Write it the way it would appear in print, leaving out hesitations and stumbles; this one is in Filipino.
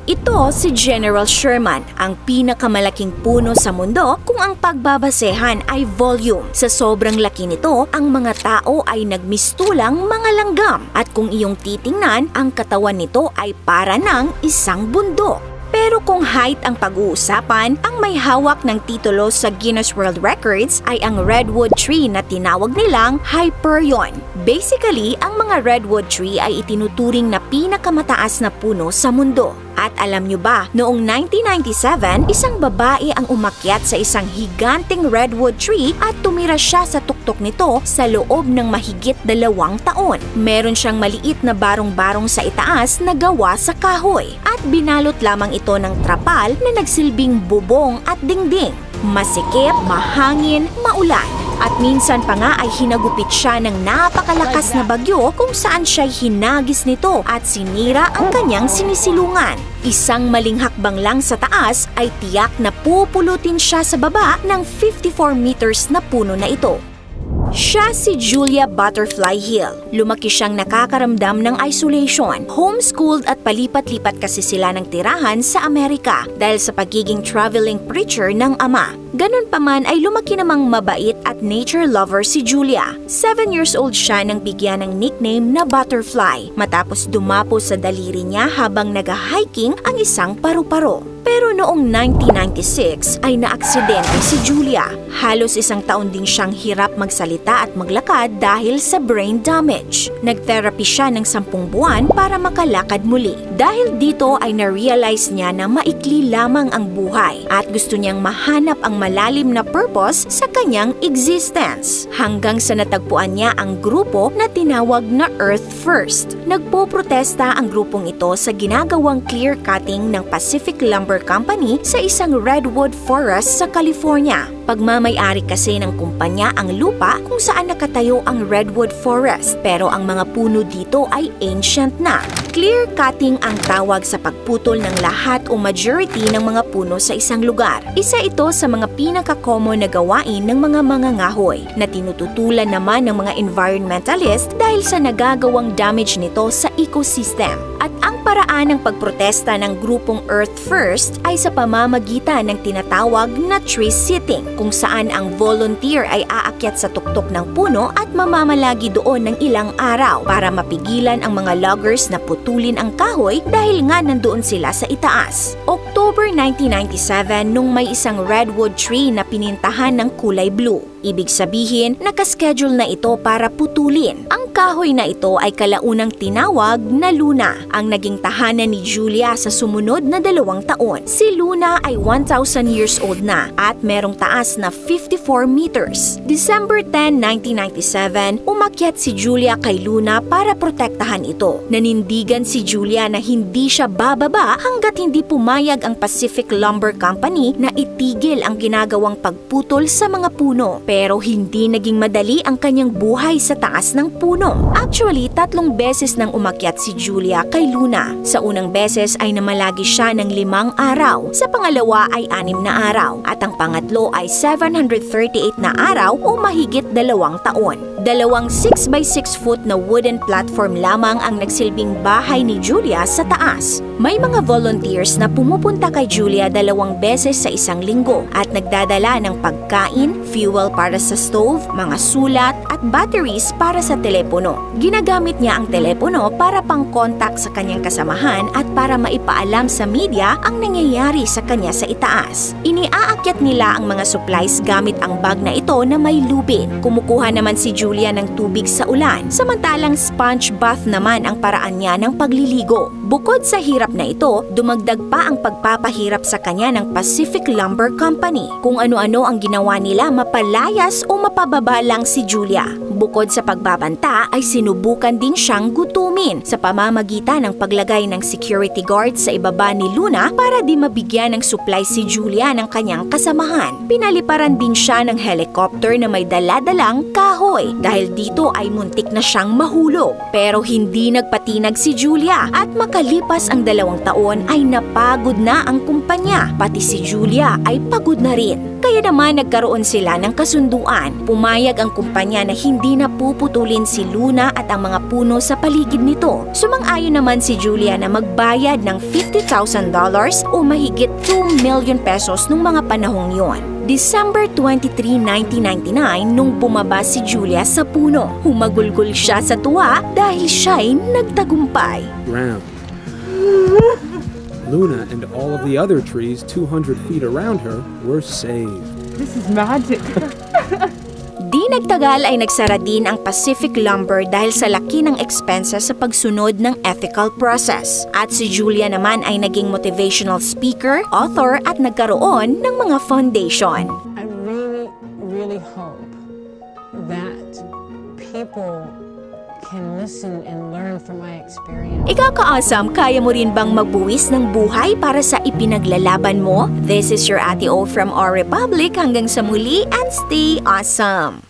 Ito si General Sherman, ang pinakamalaking puno sa mundo kung ang pagbabasehan ay volume. Sa sobrang laki nito, ang mga tao ay nagmistulang mga langgam at kung iyong titingnan, ang katawan nito ay para ng isang bundok. Pero kung height ang pag-uusapan, ang may hawak ng titulo sa Guinness World Records ay ang redwood tree na tinawag nilang Hyperion. Basically, ang mga redwood tree ay itinuturing na pinakamataas na puno sa mundo. At alam nyo ba, noong 1997, isang babae ang umakyat sa isang higanting redwood tree at tumira siya sa tuktok nito sa loob ng mahigit 2 taon. Meron siyang maliit na barong-barong sa itaas na gawa sa kahoy at binalot lamang ito ng trapal na nagsilbing bubong at dingding. Masikip, mahangin, maulan. At minsan pa nga ay hinagupit siya ng napakalakas na bagyo kung saan siya'y hinagis nito at sinira ang kanyang sinisilungan. Isang maling hakbang lang sa taas ay tiyak na pupulutin siya sa baba ng 54 meters na puno na ito. Siya si Julia Butterfly Hill. Lumaki siyang nakakaramdam ng isolation. Homeschooled at palipat-lipat kasi sila ng tirahan sa Amerika dahil sa pagiging traveling preacher ng ama. Ganun pa man ay lumaki namang mabait at nature lover si Julia. 7 years old siya nang bigyan ng nickname na Butterfly matapos dumapo sa daliri niya habang nag-hiking ang isang paru-paro. Pero noong 1996 ay naaksidente si Julia. Halos 1 taon din siyang hirap magsalita at maglakad dahil sa brain damage. Nag-therapy siya ng 10 buwan para makalakad muli. Dahil dito ay na-realize niya na maikli lamang ang buhay at gusto niyang mahanap ang malalim na purpose sa kanyang existence. Hanggang sa natagpuan niya ang grupo na tinawag na Earth First. Nagpoprotesta ang grupong ito sa ginagawang clear cutting ng Pacific Lumber Company sa isang redwood forest sa California. Pagmamay-ari kasi ng kumpanya ang lupa kung saan nakatayo ang redwood forest pero ang mga puno dito ay ancient na. Clear cutting ang tawag sa pagputol ng lahat o majority ng mga puno sa isang lugar. Isa ito sa mga pinaka-common na gawain ng mga mangangahoy na tinututulan naman ng mga environmentalist dahil sa nagagawang damage nito sa ecosystem. At ang paraan ng pagprotesta ng grupong Earth First ay sa pamamagitan ng tinatawag na tree sitting, kung saan ang volunteer ay aakyat sa tuktok ng puno at mamamalagi doon ng ilang araw para mapigilan ang mga loggers na putulin ang kahoy dahil nga nandoon sila sa itaas. October 1997 nung may isang redwood tree na pinintahan ng kulay blue. Ibig sabihin, nakaschedule na ito para putulin. Ang kahoy na ito ay kalaunang tinawag na Luna, ang naging tahanan ni Julia sa sumunod na 2 taon. Si Luna ay 1,000 years old na at merong taas na 54 meters. December 10, 1997, umakyat si Julia kay Luna para protektahan ito. Nanindigan si Julia na hindi siya bababa hanggat hindi pumayag ang Pacific Lumber Company na itigil ang ginagawang pagputol sa mga puno. Pero hindi naging madali ang kanyang buhay sa taas ng puno. Actually, 3 beses nang umakyat si Julia kay Luna. Sa unang beses ay namalagi siya ng 5 araw. Sa pangalawa ay 6 na araw. At ang pangatlo ay 738 na araw o mahigit 2 taon. 2 6x6 foot na wooden platform lamang ang nagsilbing bahay ni Julia sa taas. May mga volunteers na pumupunta kay Julia 2 beses sa isang linggo at nagdadala ng pagkain, fuel para sa stove, mga sulat at batteries para sa telepono. Ginagamit niya ang telepono para pang-contact sa kanyang kasamahan at para maipaalam sa media ang nangyayari sa kanya sa itaas. Iniaakyat nila ang mga supplies gamit ang bag na ito na may lubid. Kumukuha naman si Julia ng tubig sa ulan, samantalang sponge bath naman ang paraan niya ng pagliligo. Bukod sa hirap na ito, dumagdag pa ang pagpapahirap sa kanya ng Pacific Lumber Company. Kung ano-ano ang ginawa nila mapalayas o mapababa lang si Julia. Bukod sa pagbabanta ay sinubukan din siyang gutumin sa pamamagitan ng paglagay ng security guard sa ibaba ni Luna para di mabigyan ng supply si Julia ng kanyang kasamahan. Pinaliparan din siya ng helicopter na may dala-dalang kahoy dahil dito ay muntik na siyang mahulog. Pero hindi nagpatinag si Julia at makalipas ang 2 taon ay napagod na ang kumpanya. Pati si Julia ay pagod na rin. Kaya naman nagkaroon sila ng kasunduan. Pumayag ang kumpanya na hindi hindi na puputulin si Luna at ang mga puno sa paligid nito. Sumang-ayon naman si Julia na magbayad ng $50,000 o mahigit 2 million pesos nung mga panahong yon. December 23, 1999 nung bumaba si Julia sa puno. Humagulgol siya sa tuwa dahil siya'y nagtagumpay. Ground. Luna and all of the other trees 200 feet around her were saved. This is magic. Di nagtagal ay nagsara din ang Pacific Lumber dahil sa laki ng expenses sa pagsunod ng ethical process. At si Julia naman ay naging motivational speaker, author at nagkaroon ng mga foundation. I really hope that people can listen and learn from my experience. Ikaw ka-awesome, kaya mo rin bang magbuwis ng buhay para sa ipinaglalaban mo? This is your Ate O from Our Republic. Hanggang sa muli and stay awesome!